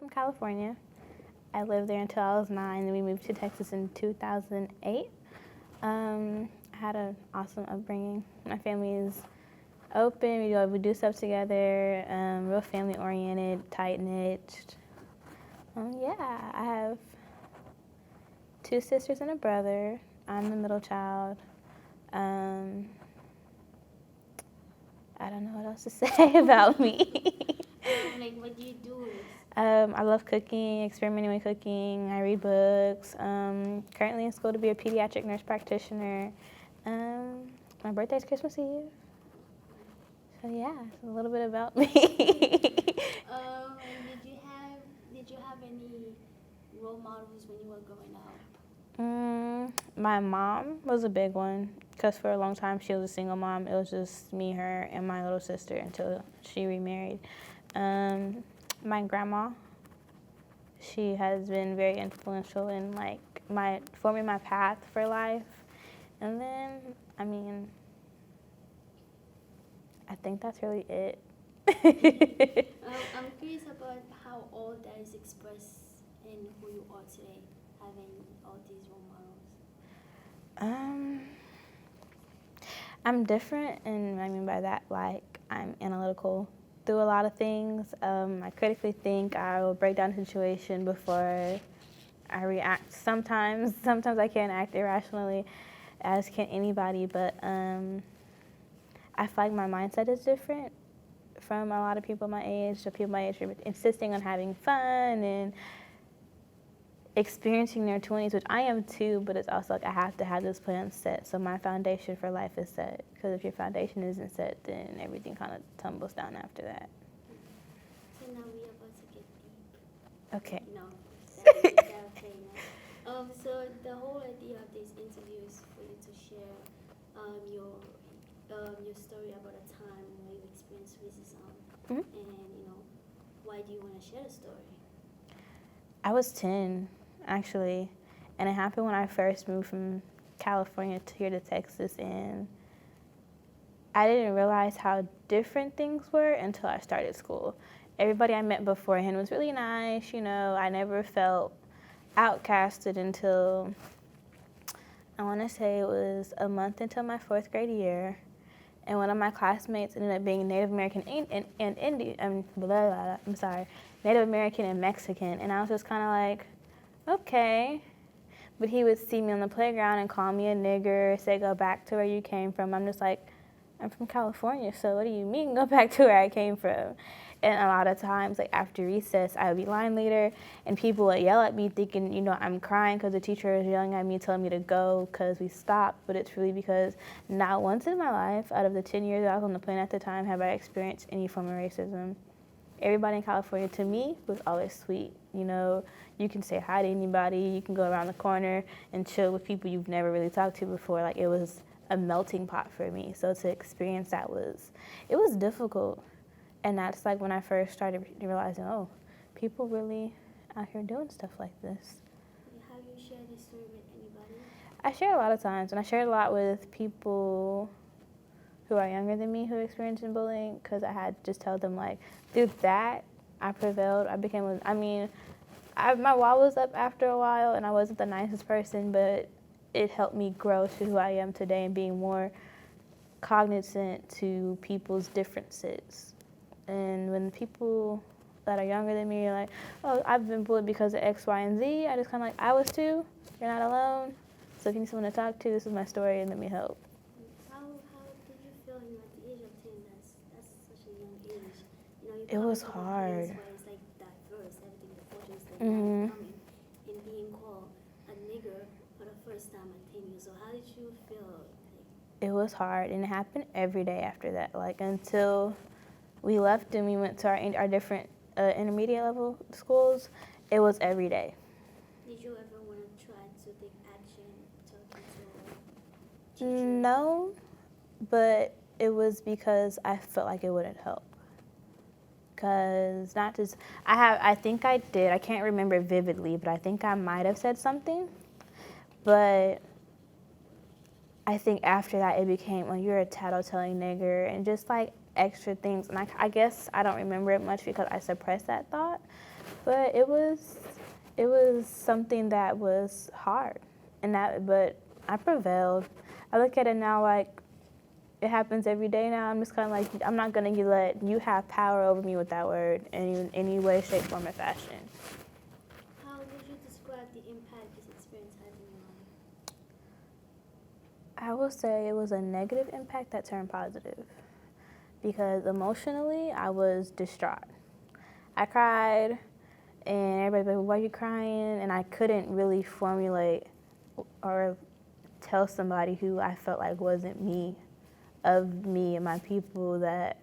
from California. I lived there until I was 9, and we moved to Texas in 2008. I had an awesome upbringing. My family is open. We do stuff together. Real family oriented, tight knit. Yeah, I have 2 sisters and a brother. I'm the middle child. I don't know what else to say about me. What do you do? I love cooking, experimenting with cooking. I read books. Currently in school to be a pediatric nurse practitioner. My birthday's Christmas Eve. So yeah, it's a little bit about me. And did you have any role models when you were growing up? My mom was a big one because for a long time she was a single mom. It was just me, her, and my little sister until she remarried. My grandma, she has been very influential in like forming my path for life. And then, I think that's really it. I'm curious about how all that is expressed in who you are today, having all these role models. I'm different, and I mean by that, like, I'm analytical through a lot of things. I critically think. I will break down a situation before I react. Sometimes I can't act irrationally, as can anybody, but I feel like my mindset is different from a lot of people my age. So people my age are insisting on having fun and experiencing their 20s, which I am too, but it's also like I have to have this plan set so my foundation for life is set. Because if your foundation isn't set, then everything kind of tumbles down after that. So now we are about to get deep. Okay. No, that's okay now. So the whole idea of this interview is for you to share your story about a time where you experienced racism, and why do you want to share the story? I was 10, actually, and it happened when I first moved from California here to Texas, and I didn't realize how different things were until I started school. Everybody I met beforehand was really nice, I never felt outcasted until, I want to say it was a month into my 4th grade year, and one of my classmates ended up being Native American and Indian, Native American and Mexican, and I was just kind of like, okay. But he would see me on the playground and call me a nigger, say go back to where you came from. I'm just like, I'm from California, so what do you mean go back to where I came from? And a lot of times, like after recess, I would be line leader, and people would yell at me thinking, I'm crying because the teacher is yelling at me, telling me to go because we stopped. But it's really because not once in my life, out of the 10 years I was on the plane at the time, have I experienced any form of racism. Everybody in California, to me, was always sweet. You can say hi to anybody, you can go around the corner and chill with people you've never really talked to before. Like, it was a melting pot for me. So to experience that it was difficult. And that's like when I first started realizing, oh, people really out here doing stuff like this. Have you shared this story with anybody? I share a lot of times, and I share a lot with people who are younger than me who are experiencing bullying, because I had to just tell them, like, through that, I prevailed. My wall was up after a while, and I wasn't the nicest person, but it helped me grow to who I am today and being more cognizant to people's differences. And when people that are younger than me are like, oh, I've been bullied because of X, Y, and Z, I just kind of like, I was too. You're not alone. So if you need someone to talk to, this is my story, and let me help. How did you feel at the age of 10? That's such a young age. It was hard. Where it's like diverse, everything, the culture is like coming, and being called a nigger for the first time at 10 years old. How did you feel? It was hard, and it happened every day after that. Like, until we left and we went to our different intermediate level schools, it was every day. Did you ever want to try to take action, talking to teachers? No, but it was because I felt like it wouldn't help. Because I think I did. I can't remember vividly, but I think I might have said something. But I think after that it became, well, you're a tattletailing nigger, and just like extra things. And I guess I don't remember it much because I suppressed that thought. But it was something that was hard, but I prevailed. I look at it now like it happens every day now. I'm just kind of like, I'm not going to let you have power over me with that word in any way, shape, form, or fashion. How would you describe the impact this experience had in your life? I will say it was a negative impact that turned positive because emotionally I was distraught. I cried and everybody was like, why are you crying? And I couldn't really formulate or tell somebody who I felt like wasn't me, of me and my people, that,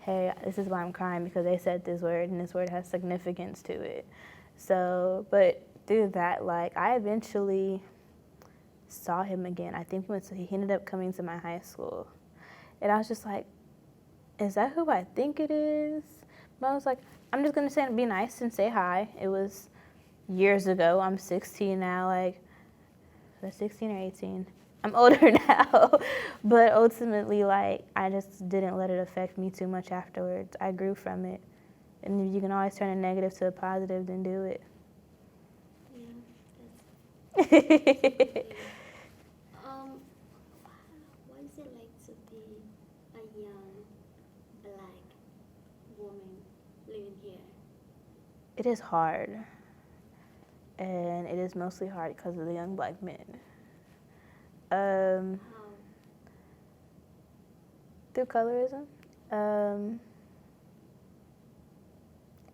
hey, this is why I'm crying, because they said this word and this word has significance to it. So, but through that, like, I eventually saw him again. I think he ended up coming to my high school. And I was just like, is that who I think it is? But I was like, I'm just going to be nice and say hi. It was years ago. I'm 16 now. Like, was I 16 or 18? I'm older now. But ultimately, like, I just didn't let it affect me too much afterwards. I grew from it. And if you can always turn a negative to a positive, then do it. Yeah, that's what is it like to be a young black woman living here? It is hard. And it is mostly hard because of the young black men. How? Through colorism.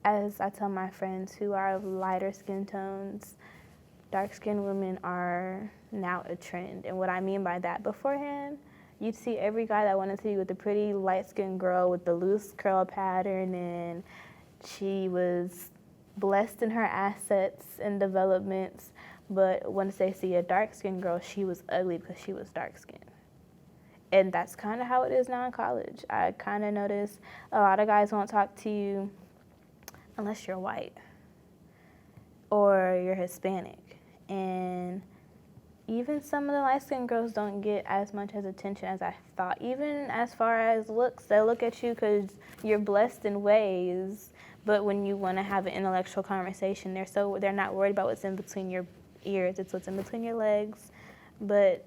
As I tell my friends who are of lighter skin tones, dark-skinned women are now a trend. And what I mean by that, beforehand, you'd see every guy that wanted to be with a pretty light-skinned girl with the loose curl pattern, and she was blessed in her assets and developments. But once they see a dark-skinned girl, she was ugly because she was dark-skinned. And that's kind of how it is now in college. I kind of notice a lot of guys won't talk to you unless you're white or you're Hispanic. And even some of the light-skinned girls don't get as much as attention as I thought. Even as far as looks, they look at you because you're blessed in ways. But when you want to have an intellectual conversation, they're not worried about what's in between your ears. It's what's in between your legs. But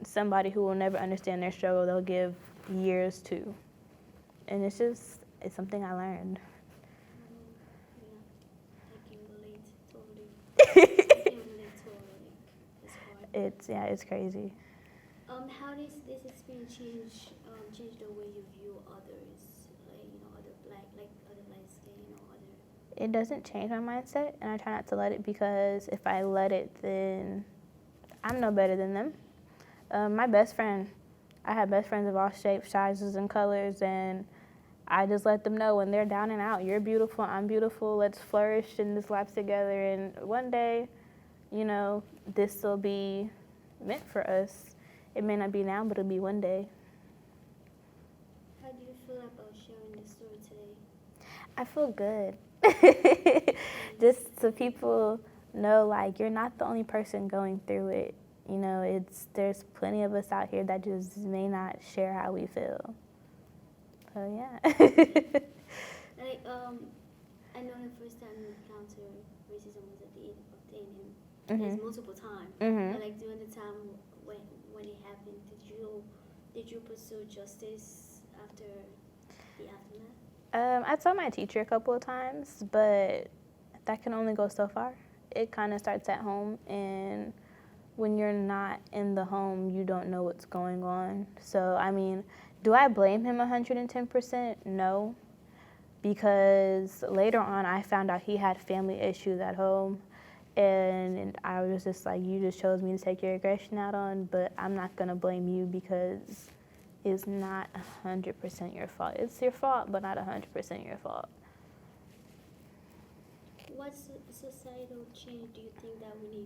somebody who will never understand their struggle, they'll give years to. And it's something I learned. Yeah, I can relate totally. I can relate totally. It's hard. It's crazy. How does this experience change the way you view others, like other black, like other light skin, other? It doesn't change my mindset, and I try not to let it, because if I let it, then I'm no better than them. My best friend, I have best friends of all shapes, sizes, and colors, and I just let them know when they're down and out, you're beautiful, I'm beautiful, let's flourish in this life together, and one day, this will be meant for us. It may not be now, but it'll be one day. How do you feel about sharing this story today? I feel good. Just so people know, like, you're not the only person going through it. There's plenty of us out here that just may not share how we feel. So yeah. Like, I know the first time you encountered racism was at the age of 10, and it's multiple times. Mhm. But like during the time when it happened, did you pursue justice after the aftermath? I told my teacher a couple of times, but that can only go so far. It kind of starts at home, and when you're not in the home, you don't know what's going on. So, I mean, do I blame him 110%? No, because later on I found out he had family issues at home, and I was just like, you just chose me to take your aggression out on, but I'm not going to blame you, because it's not 100% your fault. It's your fault, but not 100% your fault. What societal change do you think that we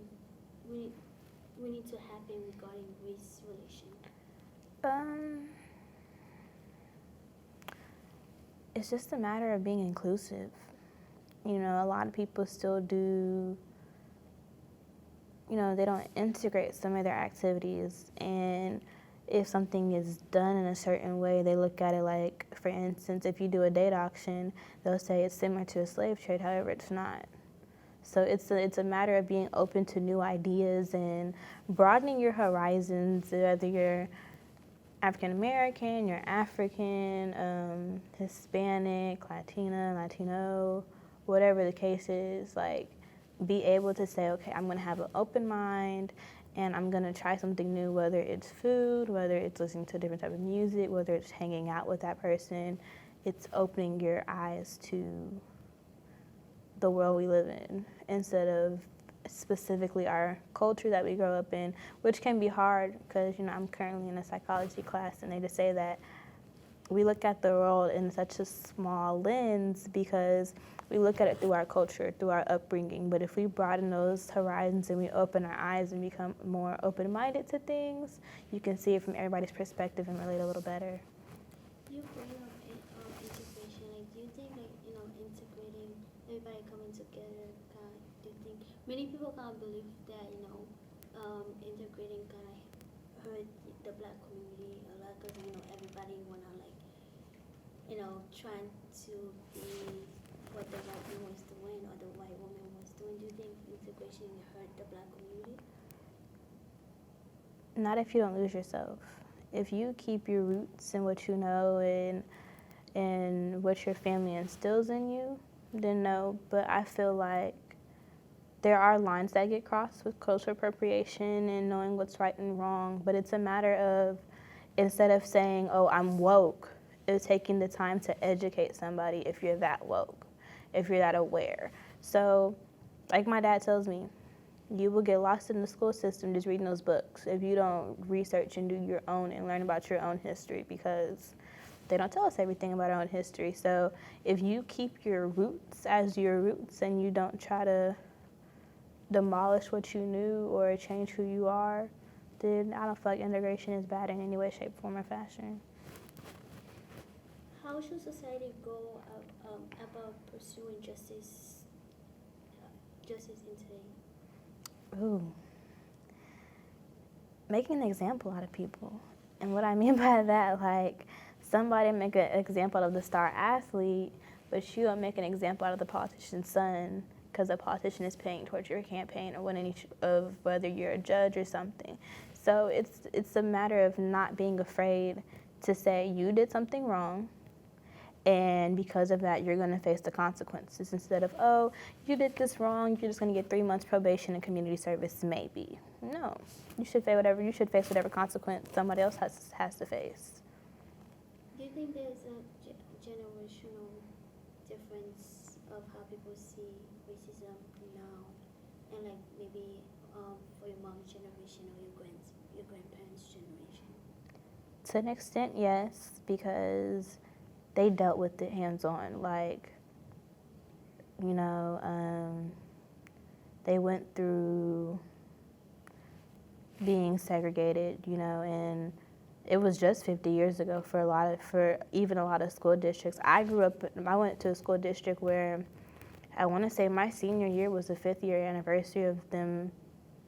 need to happen regarding race relation? It's just a matter of being inclusive. A lot of people still do, they don't integrate some of their activities, and if something is done in a certain way, they look at it like, for instance, if you do a date auction, they'll say it's similar to a slave trade, however, it's not. So it's a matter of being open to new ideas and broadening your horizons, whether you're African American, you're African, Hispanic, Latina, Latino, whatever the case is, like, be able to say, okay, I'm gonna have an open mind and I'm gonna try something new, whether it's food, whether it's listening to a different type of music, whether it's hanging out with that person. It's opening your eyes to the world we live in instead of specifically our culture that we grow up in, which can be hard because, I'm currently in a psychology class and they just say that we look at the world in such a small lens because we look at it through our culture, through our upbringing. But if we broaden those horizons and we open our eyes and become more open-minded to things, you can see it from everybody's perspective and relate a little better. You bring up integration. Like, do you think, like, integrating everybody coming together, do you think many people kind of believe that, integrating kind of hurt the black community a lot because, everybody wanna, like, trying to be what the white man was doing or the white woman was doing. Do you think integration hurt the black community? Not if you don't lose yourself. If you keep your roots and what you know and what your family instills in you, then no. But I feel like there are lines that get crossed with cultural appropriation and knowing what's right and wrong. But it's a matter of, instead of saying, oh, I'm woke, it's taking the time to educate somebody if you're that woke, if you're that aware. So, like my dad tells me, you will get lost in the school system just reading those books if you don't research and do your own and learn about your own history, because they don't tell us everything about our own history. So if you keep your roots as your roots and you don't try to demolish what you knew or change who you are, then I don't feel like integration is bad in any way, shape, form, or fashion. How should society go about pursuing justice in today? Ooh. Making an example out of people. And what I mean by that, like, somebody make an example of the star athlete, but you don't make an example out of the politician's son because the politician is paying towards your campaign or whether you're a judge or something. So it's a matter of not being afraid to say you did something wrong, and because of that, you're going to face the consequences instead of, oh, you did this wrong, you're just going to get 3 months probation and community service, maybe. No, you should face whatever consequence somebody else has to face. Do you think there's a generational difference of how people see racism now, and like maybe for your mom's generation or your grandparents' generation? To an extent, yes, because they dealt with it hands-on. Like, they went through being segregated, and it was just 50 years ago for even a lot of school districts. I went to a school district where I want to say my senior year was the 5th year anniversary of them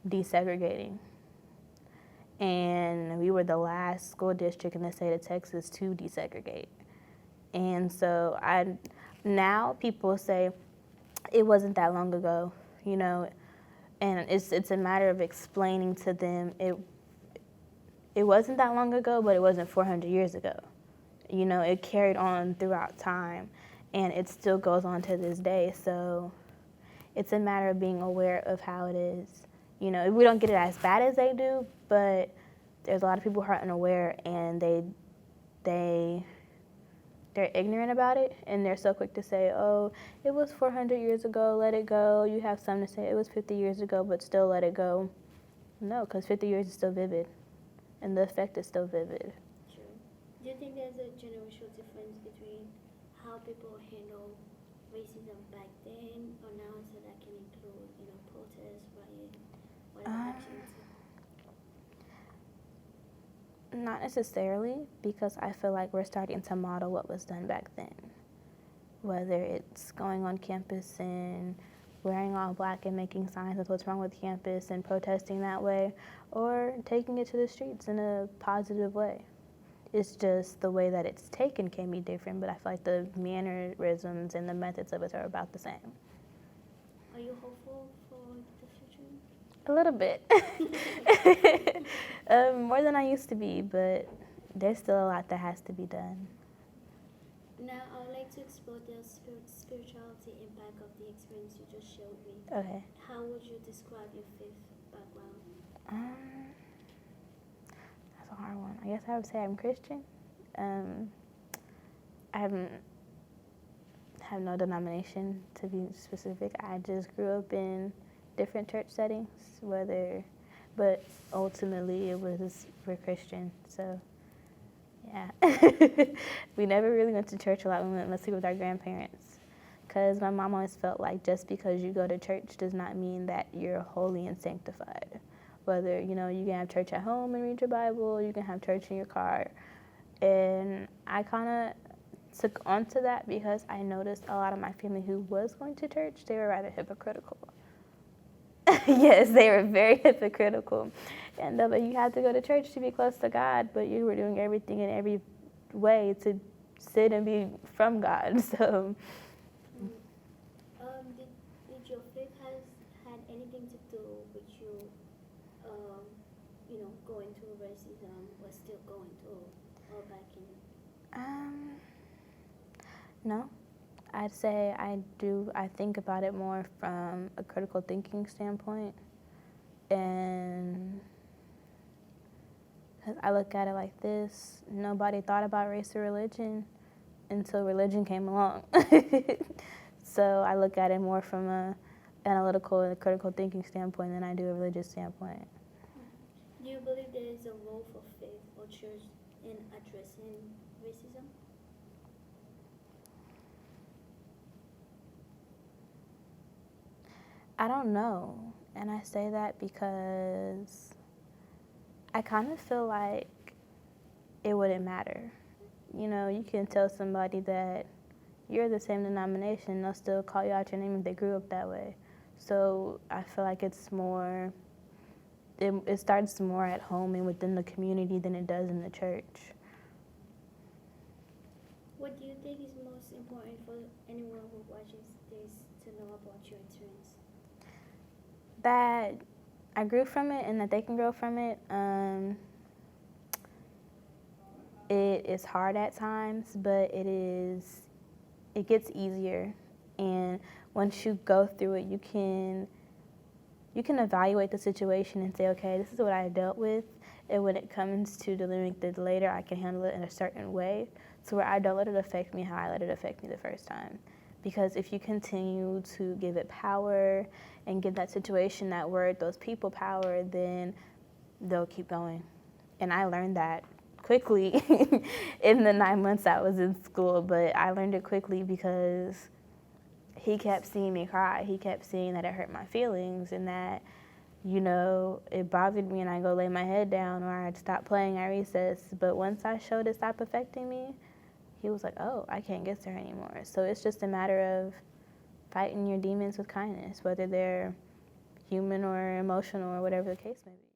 desegregating. And we were the last school district in the state of Texas to desegregate. And so now people say it wasn't that long ago, and it's a matter of explaining to them it wasn't that long ago, but it wasn't 400 years ago. It carried on throughout time, and it still goes on to this day. So it's a matter of being aware of how it is. We don't get it as bad as they do, but there's a lot of people who are unaware, and they're ignorant about it, and they're so quick to say, oh, it was 400 years ago, let it go. You have some to say it was 50 years ago, but still let it go. No, because 50 years is still vivid, and the effect is still vivid. True. Do you think there's a generational difference between how people handle racism back then or now, so that can include, protests, riot, whatever actions? Not necessarily, because I feel like we're starting to model what was done back then. Whether it's going on campus and wearing all black and making signs of what's wrong with campus and protesting that way, or taking it to the streets in a positive way. It's just the way that it's taken can be different, but I feel like the mannerisms and the methods of it are about the same. Are you hopeful for the future? A little bit. More than I used to be, but there's still a lot that has to be done. Now, I would like to explore the spirituality impact of the experience you just showed me. Okay. How would you describe your faith background? That's a hard one. I guess I would say I'm Christian. I have no denomination, to be specific. I just grew up in different church settings, but ultimately it was we're Christian, so yeah. We never really went to church a lot. We went mostly with our grandparents, because my mom always felt like just because you go to church does not mean that you're holy and sanctified. Whether, you can have church at home and read your Bible, you can have church in your car. And I kind of took onto that because I noticed a lot of my family who was going to church, they were rather hypocritical. Yes, they were very hypocritical. And but you had to go to church to be close to God, but you were doing everything in every way to sit and be from God. So Did your faith had anything to do with you, going through racism or still going through, or back in? No. I'd say I do. I think about it more from a critical thinking standpoint, and I look at it like this: nobody thought about race or religion until religion came along. So I look at it more from a analytical and critical thinking standpoint than I do a religious standpoint. Do you believe there is a role for faith or church in addressing racism? I don't know, and I say that because I kind of feel like it wouldn't matter. You can tell somebody that you're the same denomination, and they'll still call you out your name if they grew up that way. So I feel like it's more, it starts more at home and within the community than it does in the church. What do you think is most important for anyone who watches this to know about your experience? That I grew from it and that they can grow from it. It is hard at times, but it gets easier. And once you go through it, you can evaluate the situation and say, okay, this is what I dealt with. And when it comes to dealing with it later, I can handle it in a certain way, so where I don't let it affect me how I let it affect me the first time. Because if you continue to give it power and give that situation, that word, those people power, then they'll keep going. And I learned that quickly in the 9 months I was in school, but I learned it quickly because he kept seeing me cry. He kept seeing that it hurt my feelings and that, it bothered me, and I go lay my head down or I'd stop playing at recess. But once I showed it stopped affecting me, he was like, oh, I can't get there anymore. So it's just a matter of fighting your demons with kindness, whether they're human or emotional or whatever the case may be.